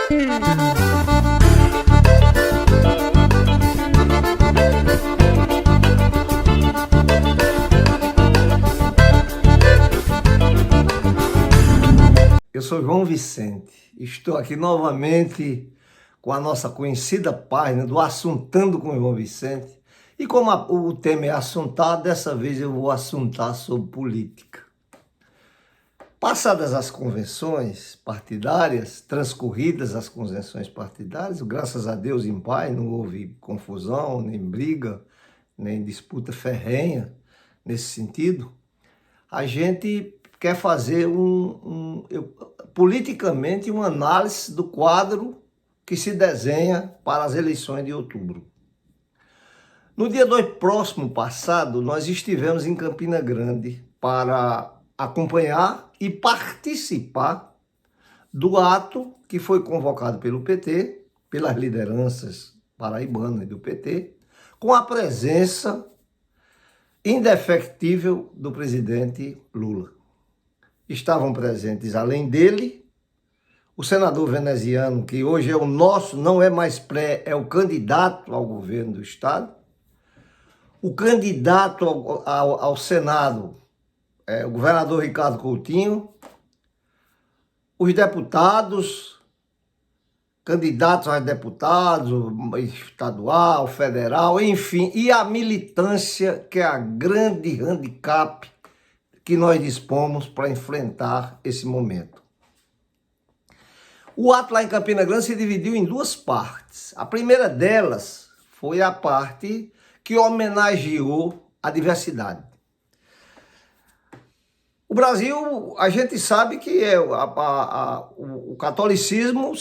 Eu sou João Vicente, estou aqui novamente com a nossa conhecida página do Assuntando com João Vicente. E como o tema é assuntar, dessa vez eu vou assuntar sobre política. Passadas as convenções partidárias, transcorridas as convenções partidárias, graças a Deus em paz, não houve confusão, nem briga, nem disputa ferrenha nesse sentido, a gente quer fazer politicamente uma análise do quadro que se desenha para as eleições de outubro. No dia 2 próximo passado, nós estivemos em Campina Grande para acompanhar e participar do ato que foi convocado pelo PT, pelas lideranças paraibanas do PT, com a presença indefectível do presidente Lula. Estavam presentes, além dele, o senador veneziano, que hoje é o nosso, não é mais é o candidato ao governo do Estado, o candidato ao Senado, o governador Ricardo Coutinho, os deputados, candidatos a deputados, estadual, federal, enfim, e a militância, que é a grande handicap que nós dispomos para enfrentar esse momento. O ato lá em Campina Grande se dividiu em duas partes. A primeira delas foi a parte que homenageou a diversidade. O Brasil, a gente sabe que o catolicismo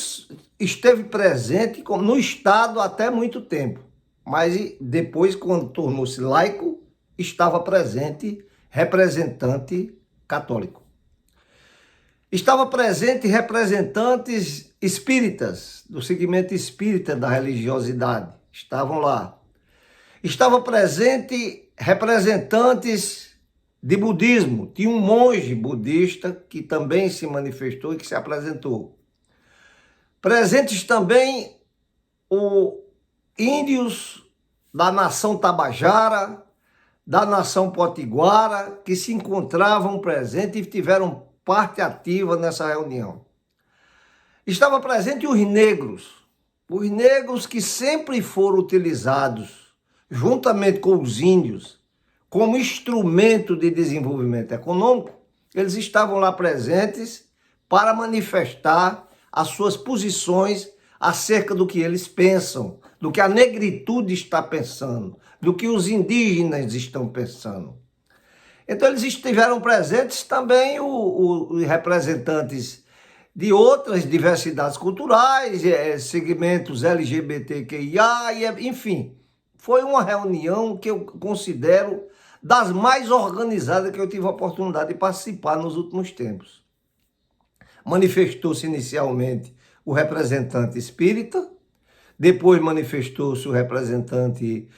esteve presente no Estado até muito tempo, mas depois, quando tornou-se laico, estava presente representante católico. Estava presente representantes espíritas, do segmento espírita da religiosidade, estavam lá. Estava presente representantes de budismo, tinha um monge budista que também se manifestou e que se apresentou. Presentes também os índios da nação Tabajara, da nação Potiguara, que se encontravam presentes e tiveram parte ativa nessa reunião. Estava presente os negros que sempre foram utilizados, juntamente com os índios, como instrumento de desenvolvimento econômico. Eles estavam lá presentes para manifestar as suas posições acerca do que eles pensam, do que a negritude está pensando, do que os indígenas estão pensando. Então eles estiveram presentes também os representantes de outras diversidades culturais, segmentos LGBTQIA, enfim. Foi uma reunião que eu considero das mais organizadas que eu tive a oportunidade de participar nos últimos tempos. Manifestou-se inicialmente o representante espírita, depois manifestou-se o representante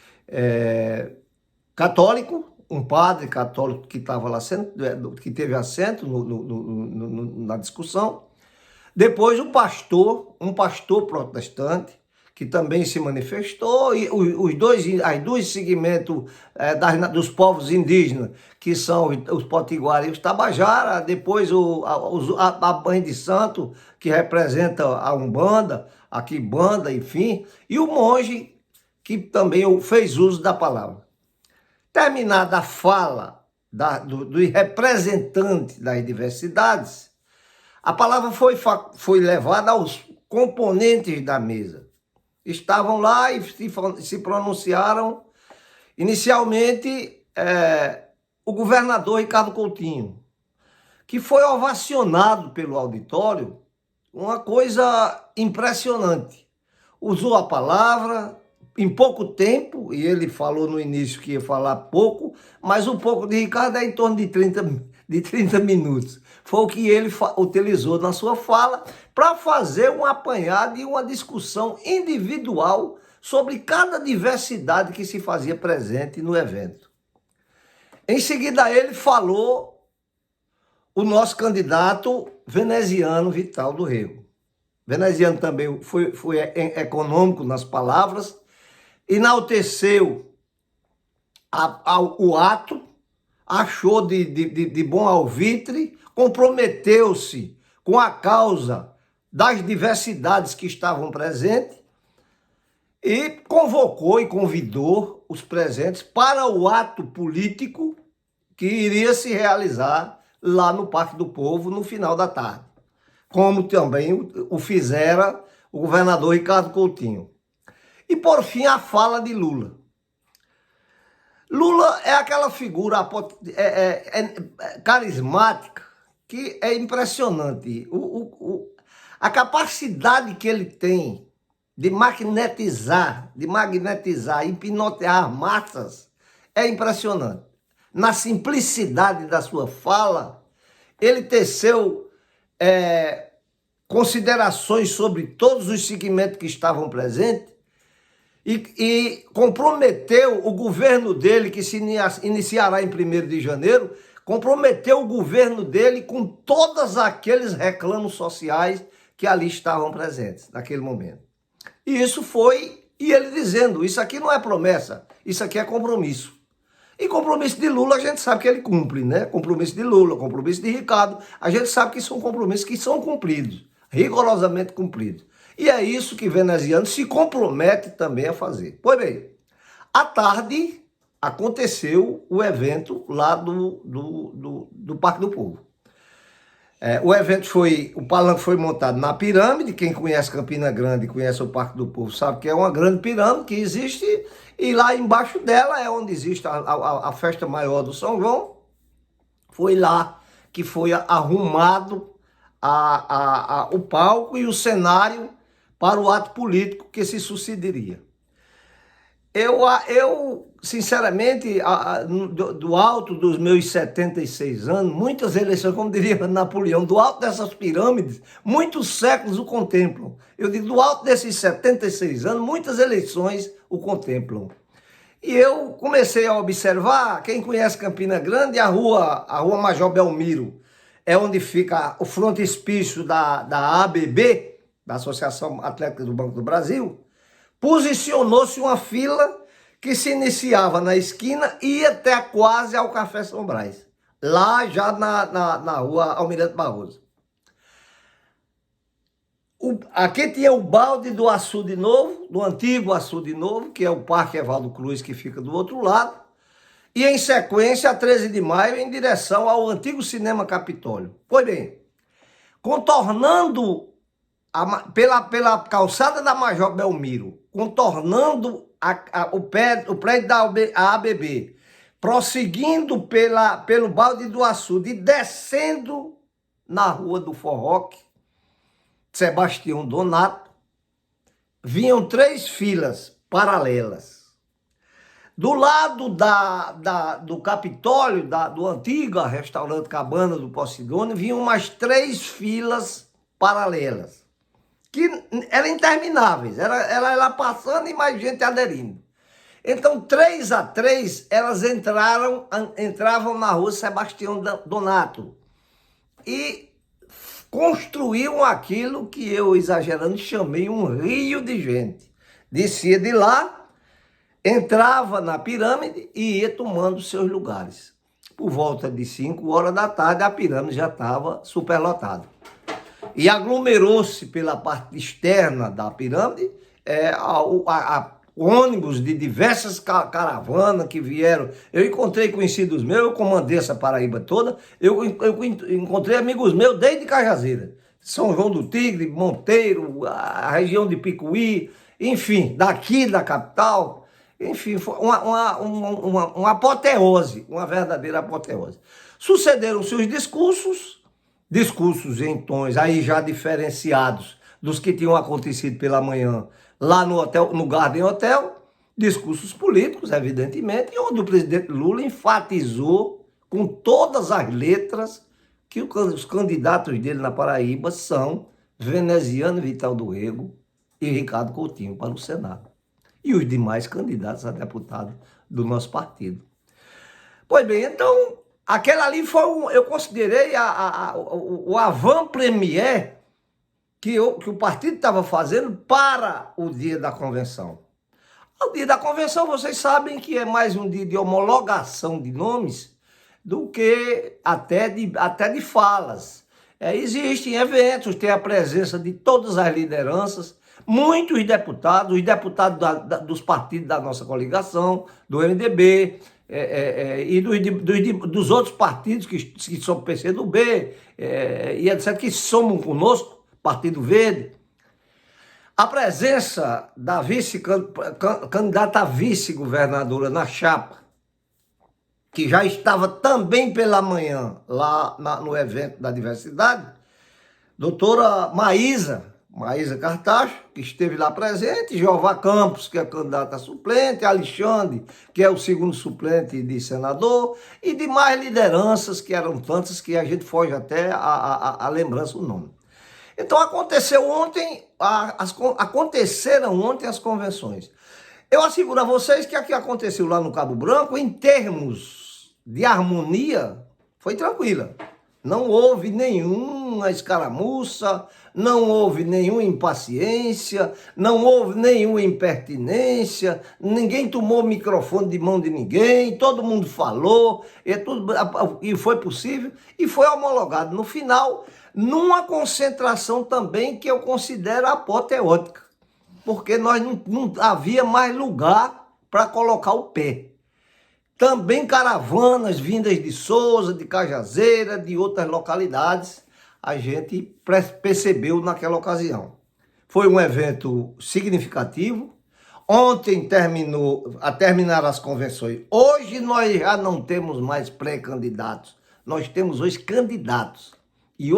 católico, um padre católico que estava lá, que teve assento na discussão. Depois um pastor protestante, que também se manifestou, e os dois segmentos dos povos indígenas, que são os potiguara e os tabajara, depois a Mãe de Santo, que representa a Umbanda, a Quimbanda, enfim, e o monge, que também fez uso da palavra. Terminada a fala do representante das diversidades, a palavra foi levada aos componentes da mesa. Estavam lá e se pronunciaram, inicialmente, o governador Ricardo Coutinho, que foi ovacionado pelo auditório, uma coisa impressionante. Usou a palavra em pouco tempo, e ele falou no início que ia falar pouco, mas o pouco de Ricardo é em torno de 30 minutos. Foi o que ele utilizou na sua fala para fazer um apanhado e uma discussão individual sobre cada diversidade que se fazia presente no evento. Em seguida, ele falou o nosso candidato veneziano Vital do Rego. Veneziano também foi econômico nas palavras, enalteceu o ato, achou de bom alvitre, comprometeu-se com a causa das diversidades que estavam presentes e convocou e convidou os presentes para o ato político que iria se realizar lá no Parque do Povo no final da tarde, como também o fizera o governador Ricardo Coutinho. E por fim a fala de Lula. Lula é aquela figura carismática que é impressionante. A capacidade que ele tem de magnetizar, hipnotear massas é impressionante. Na simplicidade da sua fala, ele teceu considerações sobre todos os segmentos que estavam presentes e comprometeu o governo dele, que se iniciará em 1º de janeiro, comprometeu o governo dele com todos aqueles reclamos sociais que ali estavam presentes naquele momento. E isso foi, e ele dizendo, isso aqui não é promessa, isso aqui é compromisso. E compromisso de Lula a gente sabe que ele cumpre, né? Compromisso de Lula, compromisso de Ricardo, a gente sabe que são compromissos que são cumpridos, rigorosamente cumpridos. E é isso que Veneziano se compromete também a fazer. Pois bem, à tarde aconteceu o evento lá do Parque do Povo. O evento o palanque foi montado na pirâmide. Quem conhece Campina Grande, conhece o Parque do Povo, sabe que é uma grande pirâmide que existe, e lá embaixo dela é onde existe a festa maior do São João. Foi lá que foi arrumado o palco e o cenário para o ato político que se sucederia. Eu sinceramente, do alto dos meus 76 anos, muitas eleições, como diria Napoleão, do alto dessas pirâmides, muitos séculos o contemplam. Eu digo, do alto desses 76 anos, muitas eleições o contemplam. E eu comecei a observar, quem conhece Campina Grande, a rua Major Belmiro, é onde fica o frontispício da ABB, da Associação Atlética do Banco do Brasil. Posicionou-se uma fila que se iniciava na esquina e ia até quase ao Café São Brás, lá já na rua Almirante Barroso. Aqui tinha o balde do Açude Novo, do antigo Açude Novo, que é o Parque Evaldo Cruz, que fica do outro lado, e em sequência a 13 de maio em direção ao antigo Cinema Capitólio. Pois bem, contornando pela calçada da Major Belmiro, contornando o prédio da ABB, prosseguindo pelo balde do Açude e descendo na rua do Forroque, Sebastião Donato, vinham 3 filas paralelas. Do lado do Capitólio, do antigo restaurante Cabana do Posidônio, vinham umas 3 filas paralelas, que eram intermináveis, era passando e mais gente aderindo. Então, 3 a 3, elas entravam na rua Sebastião Donato e construíam aquilo que eu, exagerando, chamei um rio de gente. Descia de lá, entrava na pirâmide e ia tomando seus lugares. Por volta de 5 horas da tarde, a pirâmide já estava superlotada. E aglomerou-se pela parte externa da pirâmide ônibus de diversas caravanas que vieram. Eu encontrei conhecidos meus, eu comandei essa Paraíba toda, eu encontrei amigos meus desde Cajazeira, São João do Tigre, Monteiro, a região de Picuí, enfim, daqui da capital. Enfim, foi uma apoteose, uma verdadeira apoteose. Sucederam-se os discursos em tons aí já diferenciados dos que tinham acontecido pela manhã lá no hotel, no Garden Hotel, discursos políticos, evidentemente, onde o presidente Lula enfatizou com todas as letras que os candidatos dele na Paraíba são Veneziano Vital do Rego e Ricardo Coutinho para o Senado. E os demais candidatos a deputado do nosso partido. Pois bem, então, aquela ali foi, eu considerei o avant-première que o partido estava fazendo para o dia da convenção. O dia da convenção, vocês sabem que é mais um dia de homologação de nomes do que até de falas. Existem eventos, tem a presença de todas as lideranças, muitos deputados, os deputados dos partidos da nossa coligação, do MDB, e dos outros partidos que são PCdoB, e etc., que somam conosco, Partido Verde. A presença da candidata a vice-governadora na chapa, que já estava também pela manhã lá no evento da diversidade, doutora Maísa Cartacho, que esteve lá presente, Jeová Campos, que é candidata a suplente, Alexandre, que é o segundo suplente de senador, e demais lideranças, que eram tantas que a gente foge até a lembrança, o nome. Então aconteceram ontem as convenções. Eu asseguro a vocês que o que aconteceu lá no Cabo Branco, em termos de harmonia, foi tranquila. Não houve nenhuma escaramuça, não houve nenhuma impaciência, não houve nenhuma impertinência, ninguém tomou o microfone de mão de ninguém, todo mundo falou, e foi possível, e foi homologado no final, numa concentração também que eu considero apoteótica, porque nós não havia mais lugar para colocar o pé. Também caravanas vindas de Sousa, de Cajazeira, de outras localidades, a gente percebeu naquela ocasião. Foi um evento significativo. Ontem terminaram as convenções. Hoje nós já não temos mais pré-candidatos. Nós temos hoje candidatos. E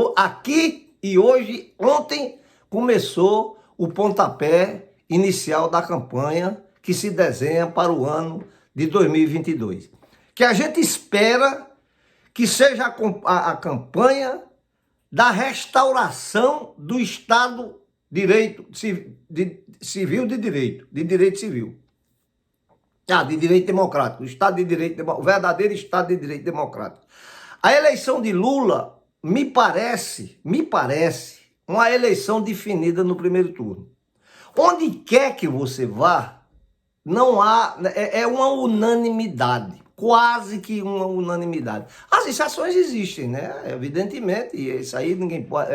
ontem começou o pontapé inicial da campanha que se desenha para o ano de 2022. Que a gente espera que seja a campanha da restauração do Estado de direito civil. De direito democrático, o verdadeiro Estado de direito democrático. A eleição de Lula me parece uma eleição definida no primeiro turno. Onde quer que você vá, não há, é uma unanimidade, quase que uma unanimidade. As exceções existem, né? Evidentemente, isso aí ninguém pode,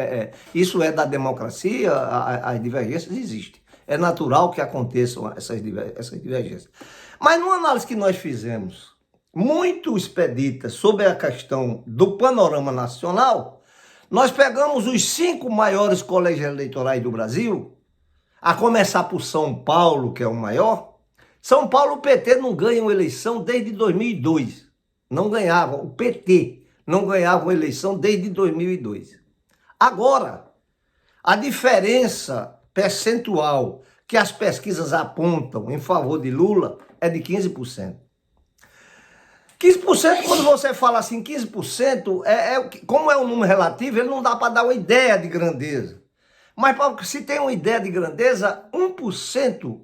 isso é da democracia, as divergências existem. É natural que aconteçam essas divergências. Mas numa análise que nós fizemos, muito expedita sobre a questão do panorama nacional, nós pegamos os 5 maiores colégios eleitorais do Brasil, a começar por São Paulo, que é o maior. São Paulo, o PT não ganha uma eleição desde 2002. Não ganhava, o PT não ganhava uma eleição desde 2002. Agora, a diferença percentual que as pesquisas apontam em favor de Lula é de 15%. 15%, quando você fala assim, 15%, como é um número relativo, ele não dá para dar uma ideia de grandeza. Mas se tem uma ideia de grandeza, 1%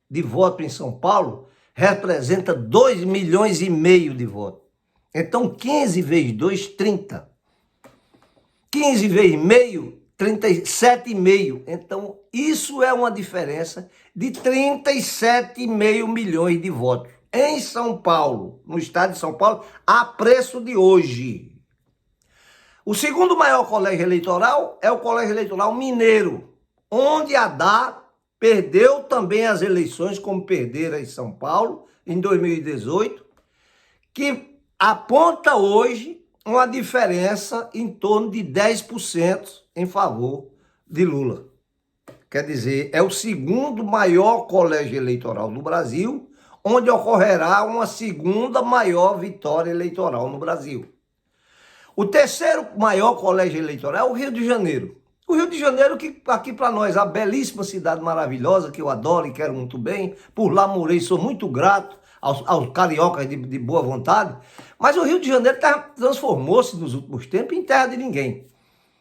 de voto em São Paulo representa 2,5 milhões de votos. Então, 15 vezes 2, 30. 15 vezes meio, 37,5. Então, isso é uma diferença de 37,5 milhões de votos. Em São Paulo, no estado de São Paulo, a preço de hoje. O segundo maior colégio eleitoral é o Colégio Eleitoral Mineiro, onde a DA perdeu também as eleições, como perderam em São Paulo, em 2018, que aponta hoje uma diferença em torno de 10% em favor de Lula. Quer dizer, é o segundo maior colégio eleitoral do Brasil, onde ocorrerá uma segunda maior vitória eleitoral no Brasil. O terceiro maior colégio eleitoral é o Rio de Janeiro. O Rio de Janeiro, que aqui para nós, a belíssima cidade maravilhosa, que eu adoro e quero muito bem, por lá morei, sou muito grato aos cariocas de boa vontade, mas o Rio de Janeiro transformou-se nos últimos tempos em terra de ninguém.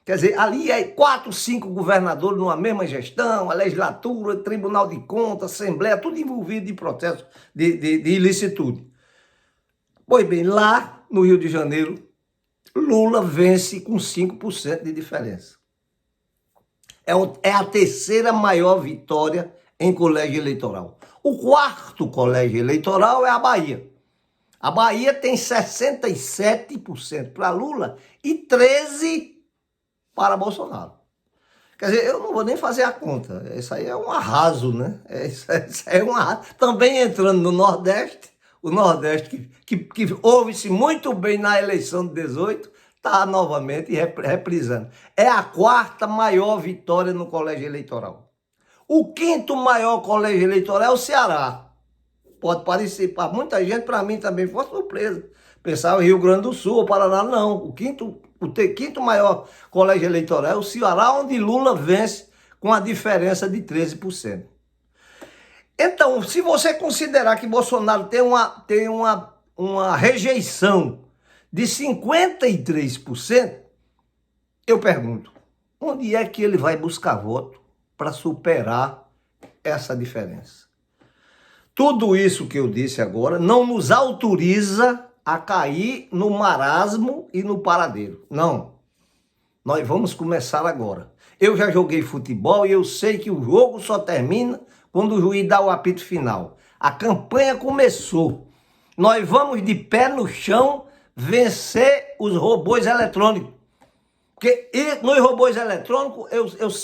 Quer dizer, ali é 4, 5 governadores numa mesma gestão, a legislatura, Tribunal de Contas, Assembleia, tudo envolvido em processo de ilicitude. Pois bem, lá no Rio de Janeiro, Lula vence com 5% de diferença. É a terceira maior vitória em colégio eleitoral. O quarto colégio eleitoral é a Bahia. A Bahia tem 67% para Lula e 13% para Bolsonaro. Quer dizer, eu não vou nem fazer a conta. Isso aí é um arraso, né? Isso aí é um arraso. Também entrando no Nordeste, o Nordeste que ouve-se muito bem na eleição de 18, está novamente reprisando. É a quarta maior vitória no colégio eleitoral. O quinto maior colégio eleitoral é o Ceará. Pode parecer, para muita gente, para mim também foi surpresa. Pensava em Rio Grande do Sul ou Paraná, não. O quinto maior colégio eleitoral é o Ceará, onde Lula vence com a diferença de 13%. Então, se você considerar que Bolsonaro tem uma rejeição de 53%, eu pergunto, onde é que ele vai buscar voto para superar essa diferença? Tudo isso que eu disse agora não nos autoriza a cair no marasmo e no paradeiro. Não. Nós vamos começar agora. Eu já joguei futebol e eu sei que o jogo só termina quando o juiz dá o apito final. A campanha começou. Nós vamos de pé no chão vencer os robôs eletrônicos. Porque nos robôs eletrônicos,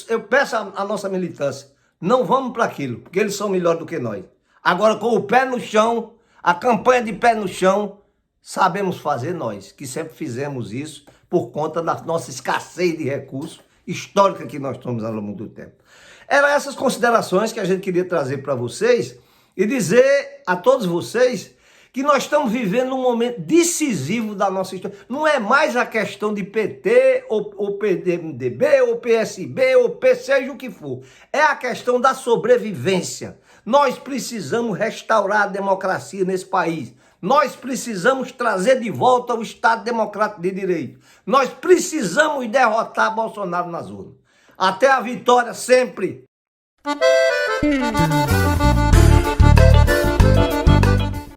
eu peço à nossa militância, não vamos para aquilo, porque eles são melhores do que nós. Agora, com o pé no chão, a campanha de pé no chão, sabemos fazer nós, que sempre fizemos isso por conta da nossa escassez de recursos histórica que nós temos ao longo do tempo. Eram essas considerações que a gente queria trazer para vocês e dizer a todos vocês que nós estamos vivendo um momento decisivo da nossa história. Não é mais a questão de PT, ou PMDB, ou PSB, ou P, seja o que for. É a questão da sobrevivência. Nós precisamos restaurar a democracia nesse país. Nós precisamos trazer de volta o Estado Democrático de Direito. Nós precisamos derrotar Bolsonaro nas urnas. Até a vitória sempre!